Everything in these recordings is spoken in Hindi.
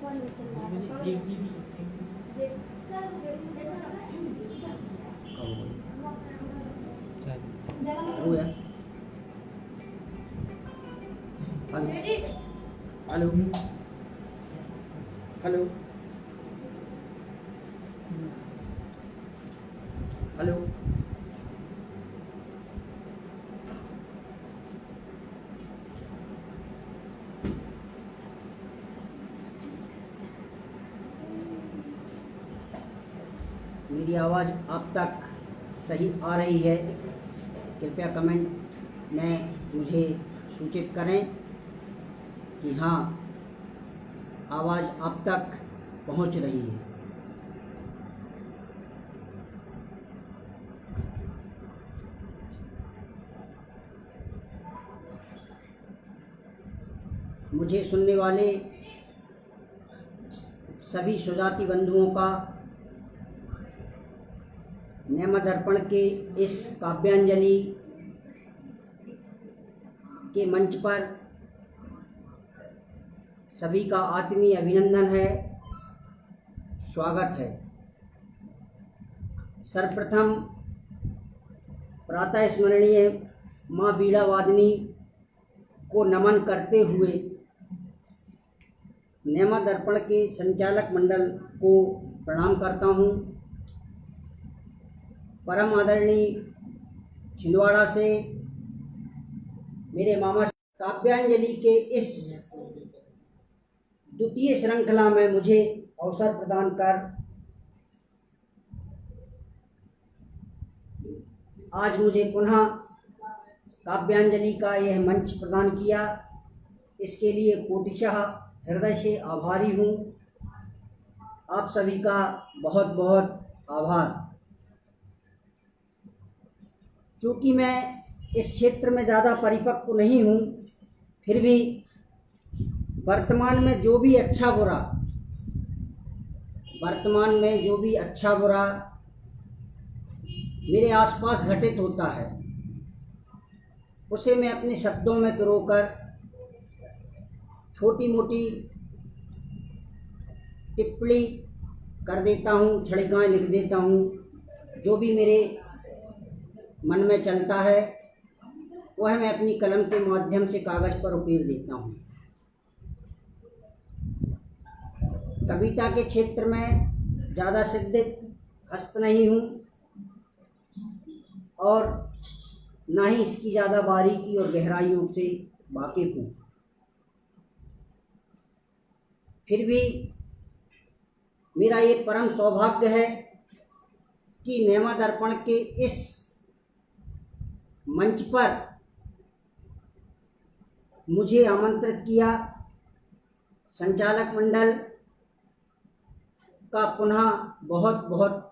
हो गया। Hello hello hello. मेरी आवाज़ आप तक सही आ रही है? कृपया कमेंट में मुझे सूचित करें कि हाँ, आवाज़ आप तक पहुंच रही है। मुझे सुनने वाले सभी सुजाति बंधुओं का नेमदर्पण के इस काव्यांजलि के मंच पर सभी का आत्मीय अभिनंदन है, स्वागत है। सर्वप्रथम प्रातः स्मरणीय माँ बीड़ा वादिनी को नमन करते हुए नेमदर्पण के संचालक मंडल को प्रणाम करता हूँ। परम आदरणीय छिंदवाड़ा से मेरे मामा काव्यांजलि के इस द्वितीय श्रृंखला में मुझे अवसर प्रदान कर आज मुझे पुनः काव्यांजलि का यह मंच प्रदान किया, इसके लिए कोटिशः हृदय से आभारी हूँ। आप सभी का बहुत बहुत आभार। क्योंकि मैं इस क्षेत्र में ज़्यादा परिपक्व नहीं हूँ, फिर भी वर्तमान में जो भी अच्छा बुरा मेरे आसपास घटित होता है, उसे मैं अपने शब्दों में पिरोकर छोटी मोटी टिप्पणी कर देता हूँ, छड़िकाएँ लिख देता हूँ। जो भी मेरे मन में चलता है वह मैं अपनी कलम के माध्यम से कागज़ पर उकेर देता हूँ। कविता के क्षेत्र में ज़्यादा सिद्ध हस्त नहीं हूँ और ना ही इसकी ज़्यादा बारीकी और गहराइयों से वाकिफ़ हूँ। फिर भी मेरा ये परम सौभाग्य है कि नेमदर्पण के इस मंच पर मुझे आमंत्रित किया। संचालक मंडल का पुनः बहुत बहुत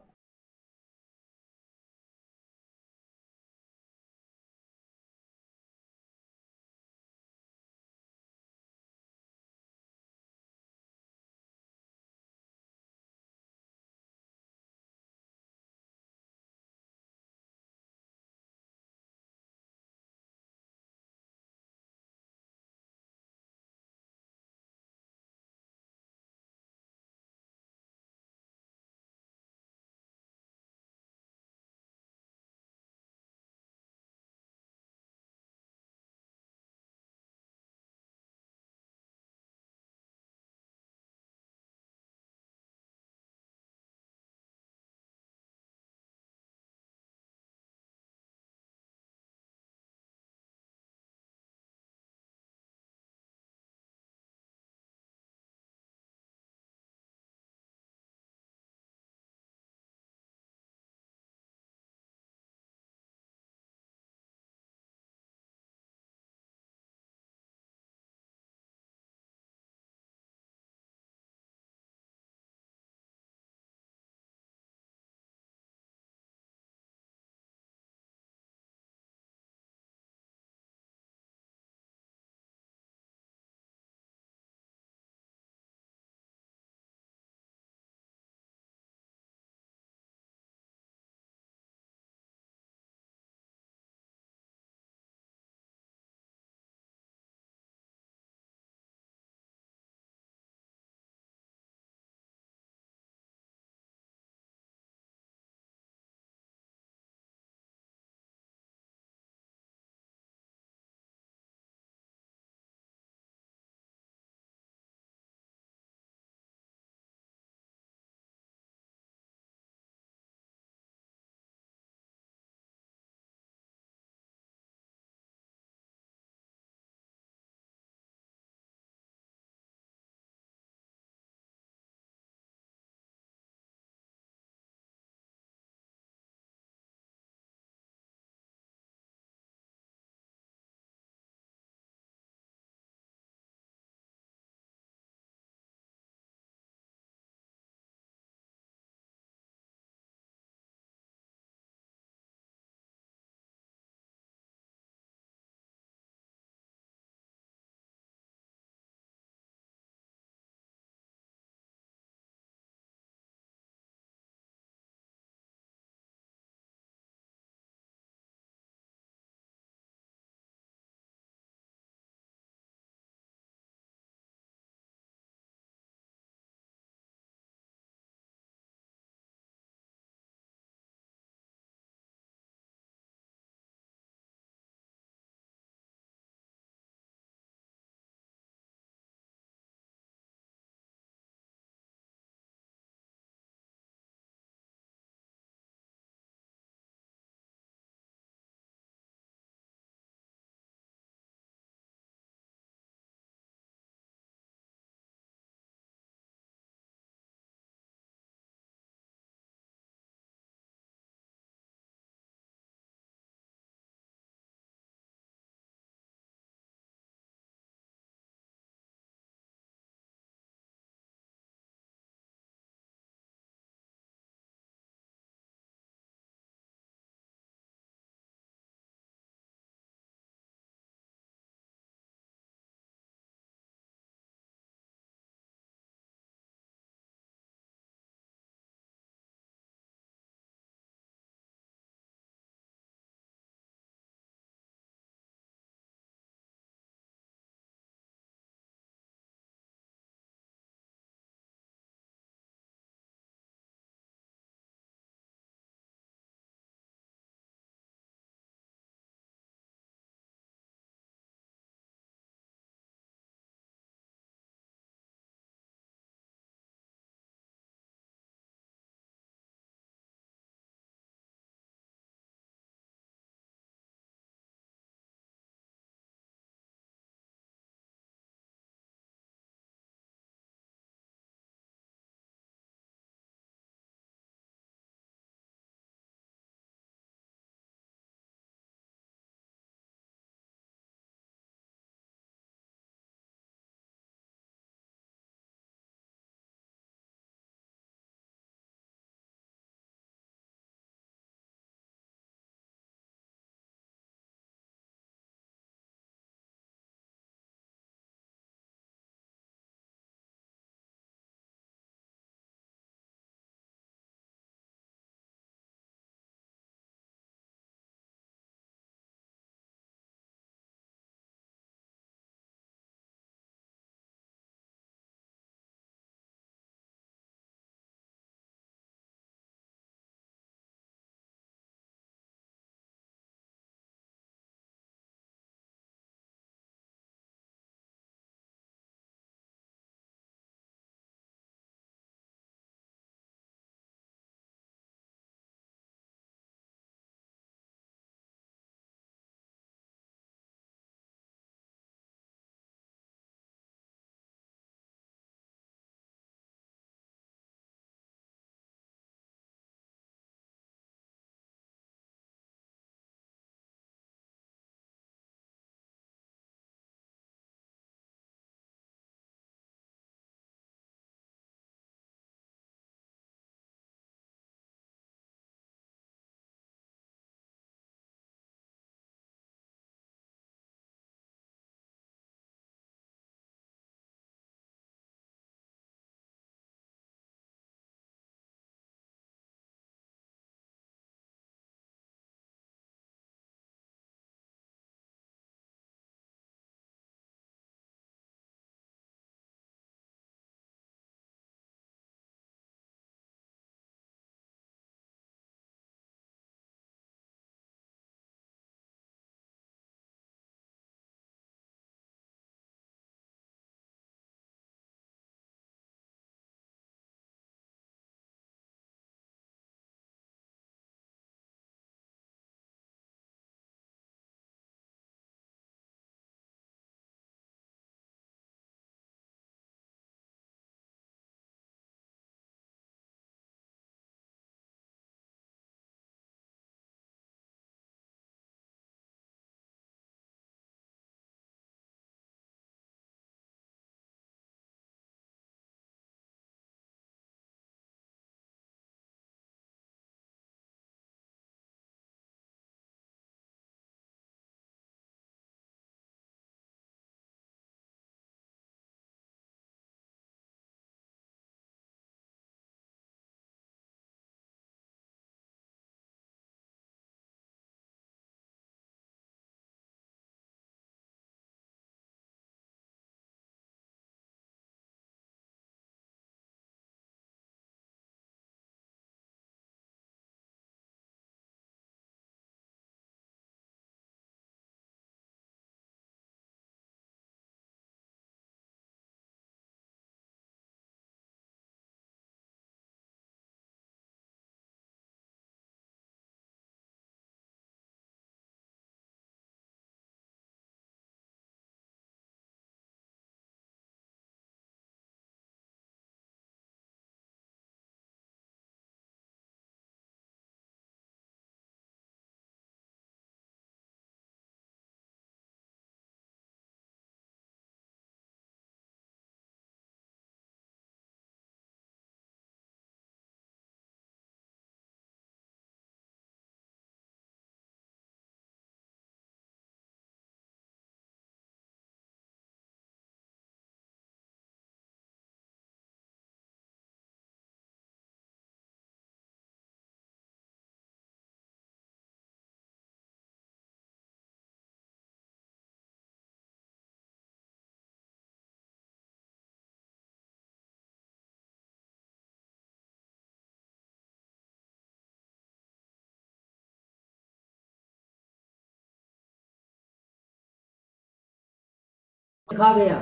लिखा गया,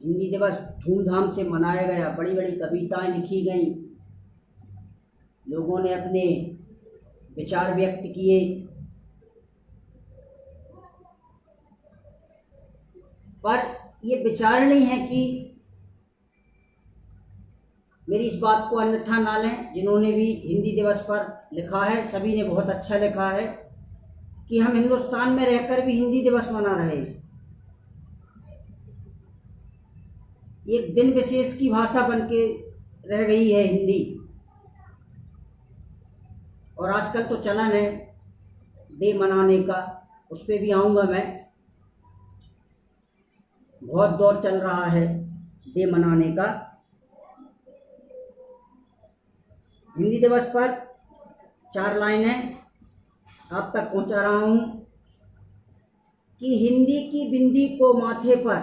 हिंदी दिवस धूमधाम से मनाया गया, बड़ी बड़ी कविताएं लिखी गईं, लोगों ने अपने विचार व्यक्त किए। पर ये विचार नहीं है कि मेरी इस बात को अन्यथा ना लें, जिन्होंने भी हिंदी दिवस पर लिखा है सभी ने बहुत अच्छा लिखा है कि हम हिंदुस्तान में रहकर भी हिंदी दिवस मना रहे हैं। एक दिन विशेष की भाषा बन के रह गई है हिंदी, और आजकल तो चलन है डे मनाने का, उस पर भी आऊँगा मैं। बहुत दौर चल रहा है डे मनाने का। हिंदी दिवस पर 4 लाइनें आप तक पहुंचा रहा हूं कि हिंदी की बिंदी को माथे पर,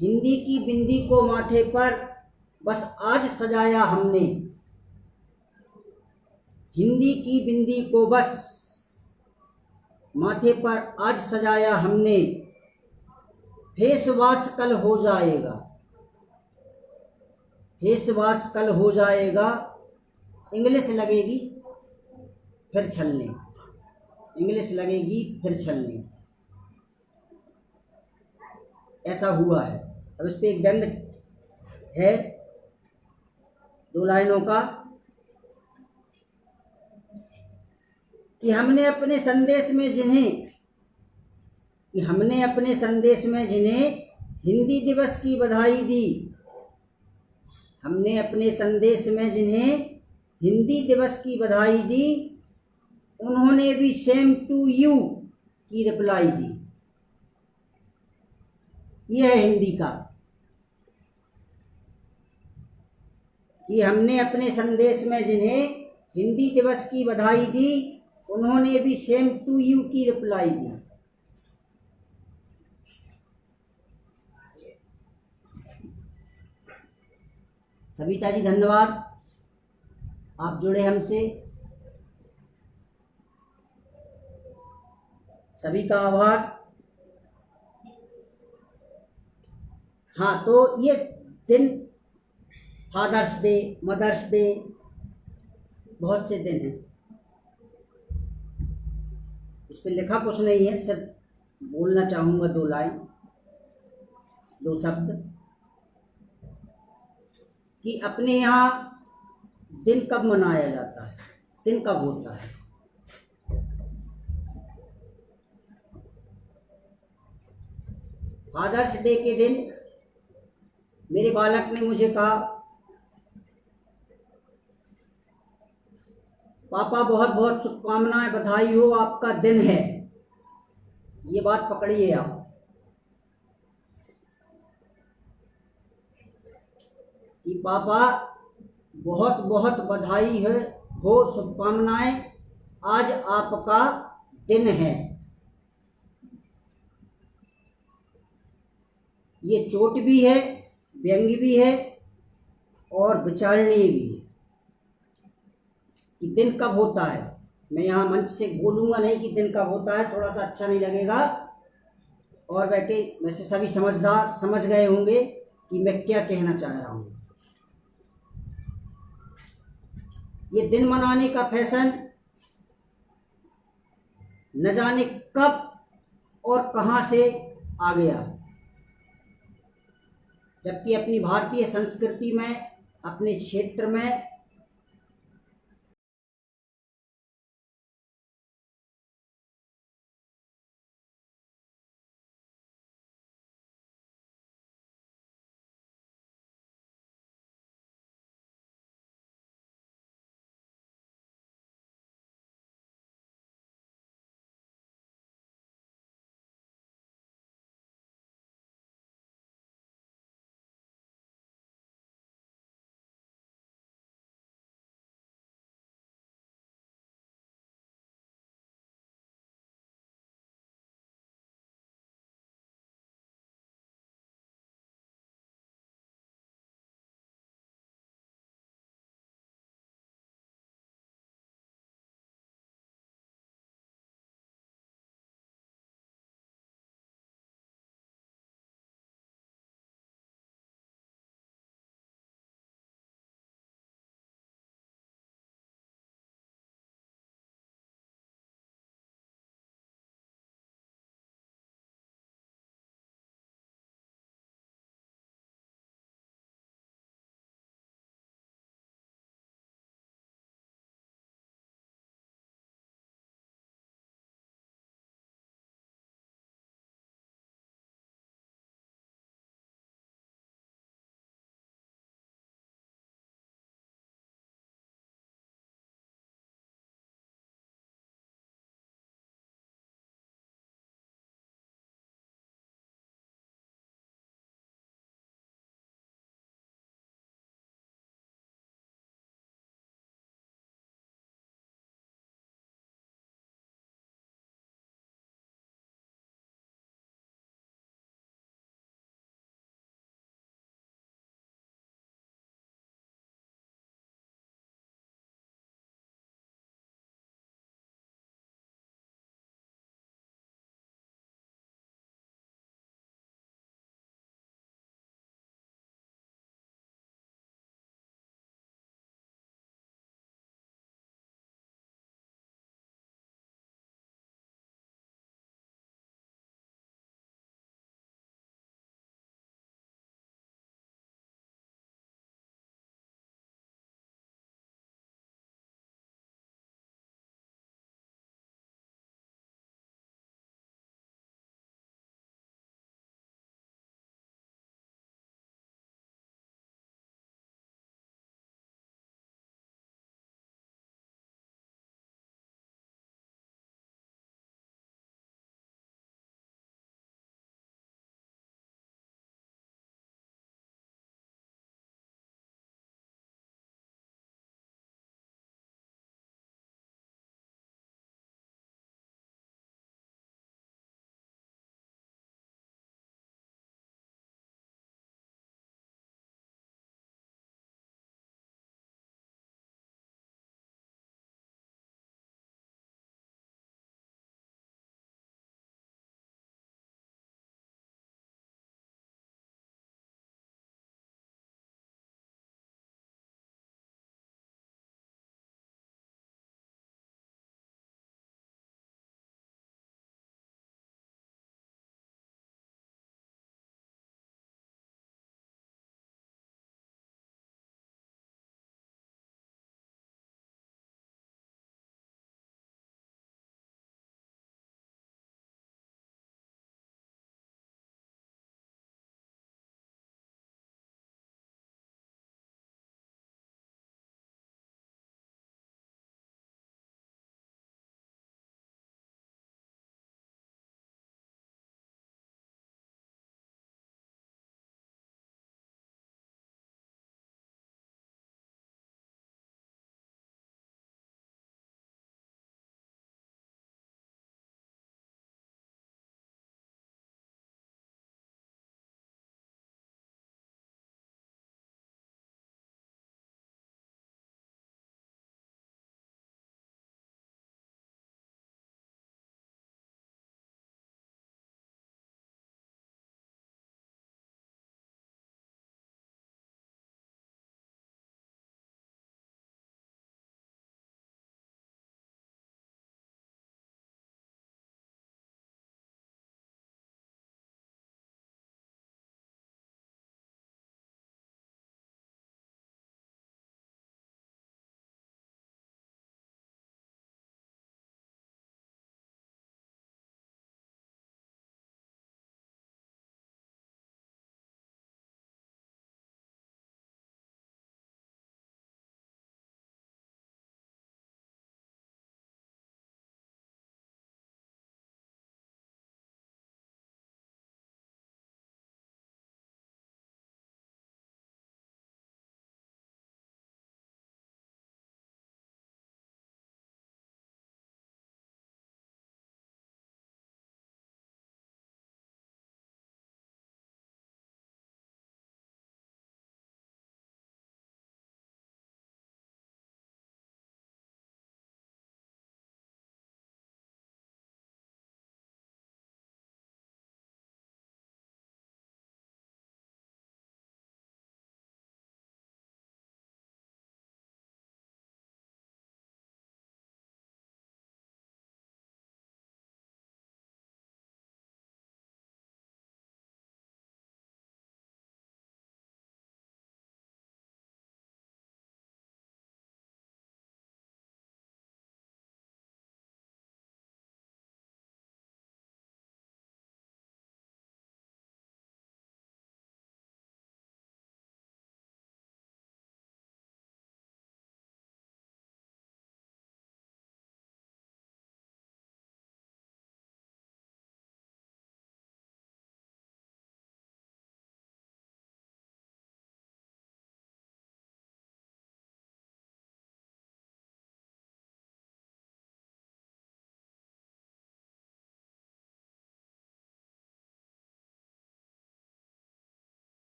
हिंदी की बिंदी को माथे पर बस आज सजाया हमने, हिंदी की बिंदी को बस माथे पर आज सजाया हमने, फेस वॉश कल हो जाएगा, फेस वॉश कल हो जाएगा, इंग्लिश लगेगी फिर छलने, इंग्लिश लगेगी फिर छलने। ऐसा हुआ है। अब इस पे एक व्यंग है 2 लाइनों का कि हमने अपने संदेश में जिन्हें हिंदी दिवस की बधाई दी, हमने अपने संदेश में जिन्हें हिंदी दिवस की बधाई दी, उन्होंने भी सेम टू यू की रिप्लाई दी। यह है हिंदी का कि हमने अपने संदेश में जिन्हें हिंदी दिवस की बधाई दी, उन्होंने भी सेम टू यू की रिप्लाई दी। सविता जी धन्यवाद, आप जुड़े हमसे, सभी का आभार। हाँ, तो ये दिन फादर्स डे, मदर्स डे, बहुत से दिन हैं। इस पे लिखा कुछ नहीं है, सिर्फ बोलना चाहूँगा 2 लाइन, 2 शब्द कि अपने यहाँ दिन कब मनाया जाता है, दिन कब होता है। फादर्स डे के दिन मेरे बालक ने मुझे कहा, पापा बहुत बहुत शुभकामनाएं, बधाई हो, आपका दिन है। ये बात पकड़िए आप। कि पापा बहुत बहुत बधाई है हो, शुभकामनाएं, आज आपका दिन है। ये चोट भी है, व्यंग्य भी है और विचारणीय भी है कि दिन कब होता है। मैं यहाँ मंच से बोलूँगा नहीं कि दिन कब होता है, थोड़ा सा अच्छा नहीं लगेगा, और वैसे सभी समझदार समझ गए होंगे कि मैं क्या कहना चाह रहा हूँ। ये दिन मनाने का फैशन न जाने कब और कहाँ से आ गया, जबकि अपनी भारतीय संस्कृति में, अपने क्षेत्र में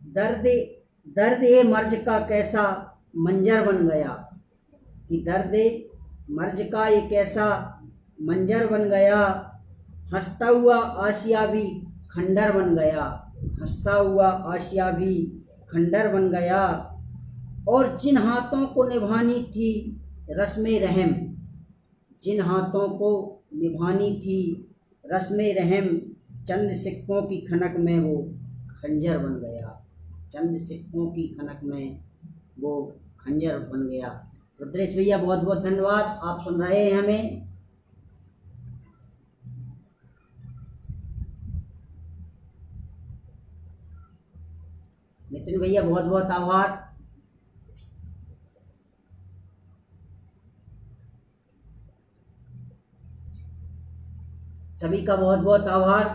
दर्द दर्द ए मर्ज का कैसा मंजर बन गया, कि दर्द मर्ज का ये कैसा मंजर बन गया, हंसता हुआ आशिया भी खंडर बन गया, हंसता हुआ आशिया भी खंडर बन गया। और जिन हाथों को निभानी थी रस्म रहम, जिन हाथों को निभानी थी रस्म रहम, चंद सिक्कों की खनक में वो खंजर बन गया, चंद सिक्कों की खनक में वो खंजर बन गया। रुद्रेश भैया बहुत बहुत धन्यवाद, आप सुन रहे हैं हमें। नितिन भैया बहुत बहुत आभार। सभी का बहुत बहुत आभार।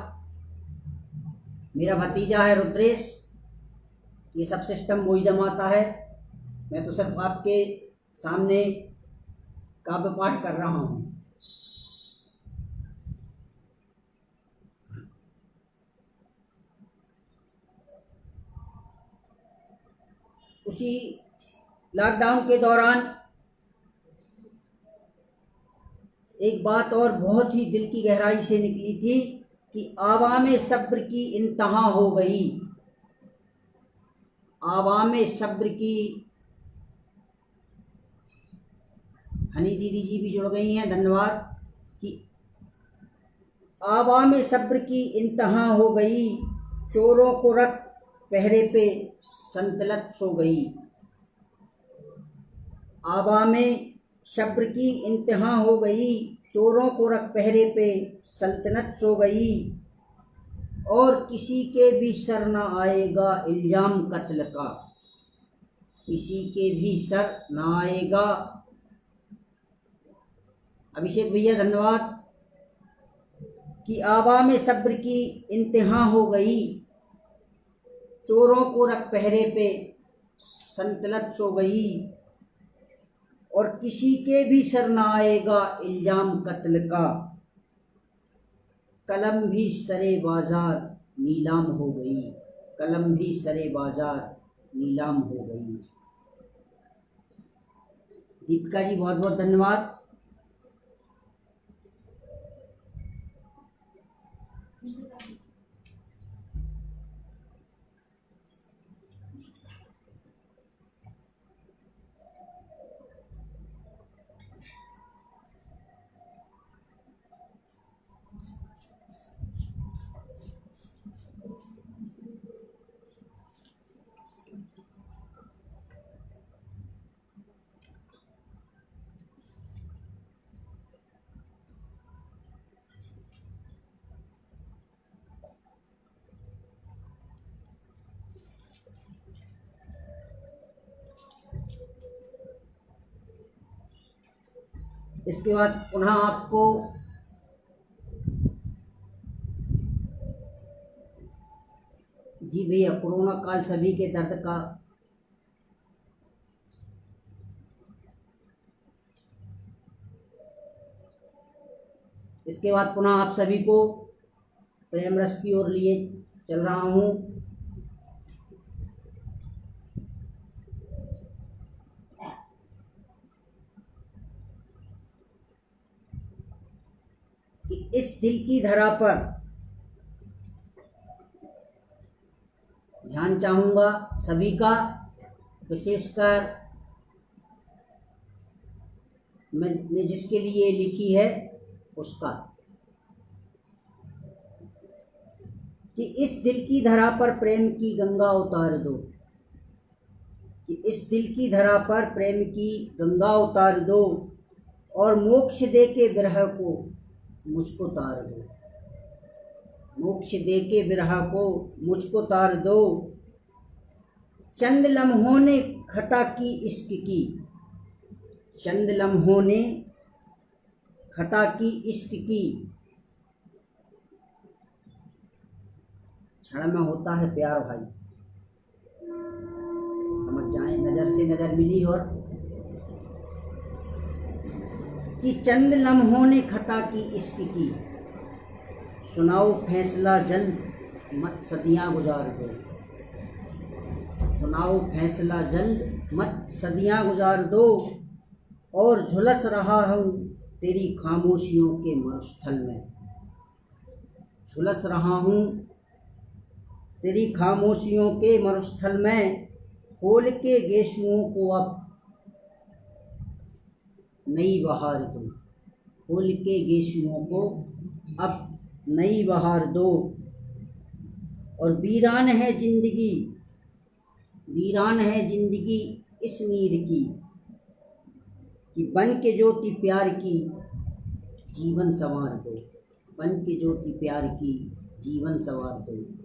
मेरा भतीजा है रुद्रेश, ये सब सिस्टम वही जमाता है, मैं तो सिर्फ आपके सामने काव्य पाठ कर रहा हूँ। उसी लॉकडाउन के दौरान एक बात और बहुत ही दिल की गहराई से निकली थी कि आवाम सब्र की इंतहा हो गई, आवाम सब्र की। हनी दीदी जी भी जुड़ गई हैं, धन्यवाद। कि आवाम सब्र की इंतहा हो गई, चोरों को रख पहरे पे संतलत सो गई, आवाम सब्र की इंतहा हो गई, चोरों को रख पहरे पे सल्तनत सो गई। और किसी के भी सर न आएगा इल्जाम कत्ल का, किसी के भी सर न आएगा। अभिषेक भैया धन्यवाद। कि आवाम सब्र की इंतहा हो गई, चोरों को रख पहरे पे संतलत सो गई, और किसी के भी सर न आएगा इल्जाम कत्ल का, कलम भी सरे बाजार नीलाम हो गई, कलम भी सरे बाजार नीलाम हो गई। दीपिका जी बहुत बहुत धन्यवाद। इसके बाद पुनः आपको जी भैया कोरोना काल सभी के दर्द का इसके बाद पुनः आप सभी को प्रेम रस की ओर लिए चल रहा हूँ। कि इस दिल की धरा पर ध्यान चाहूँगा सभी का, विशेषकर मैंने जिसके लिए लिखी है उसका, कि इस दिल की धरा पर प्रेम की गंगा उतार दो, कि इस दिल की धरा पर प्रेम की गंगा उतार दो, और मोक्ष दे के विरह को मुझको तार दो, मोक्ष दे के विरह को मुझको तार दो। चंद लम्हों ने खता की इश्क की, चंद लम्हों ने खता की इश्क की, क्षण में होता है प्यार भाई, समझ जाएं। नजर से नजर मिली और कि चंद लम्हों ने खता की इश्क की, सुनाओ फैसला जल्द मत सदियां गुजार दो, सुनाओ फैसला जल्द, मत सदियां गुजार दो, और झुलस रहा हूँ तेरी खामोशियों के मरुस्थल में। झुलस रहा हूँ तेरी खामोशियों के मरुस्थल में, खोल के गेशुओं को अब नई बहार दो। खोल के गेशुओं को अब नई बहार दो। और वीरान है जिंदगी, वीरान है जिंदगी इस नीर की, कि बन के ज्योति प्यार की जीवन संवार दो। बन के ज्योति प्यार की जीवन संवार दो।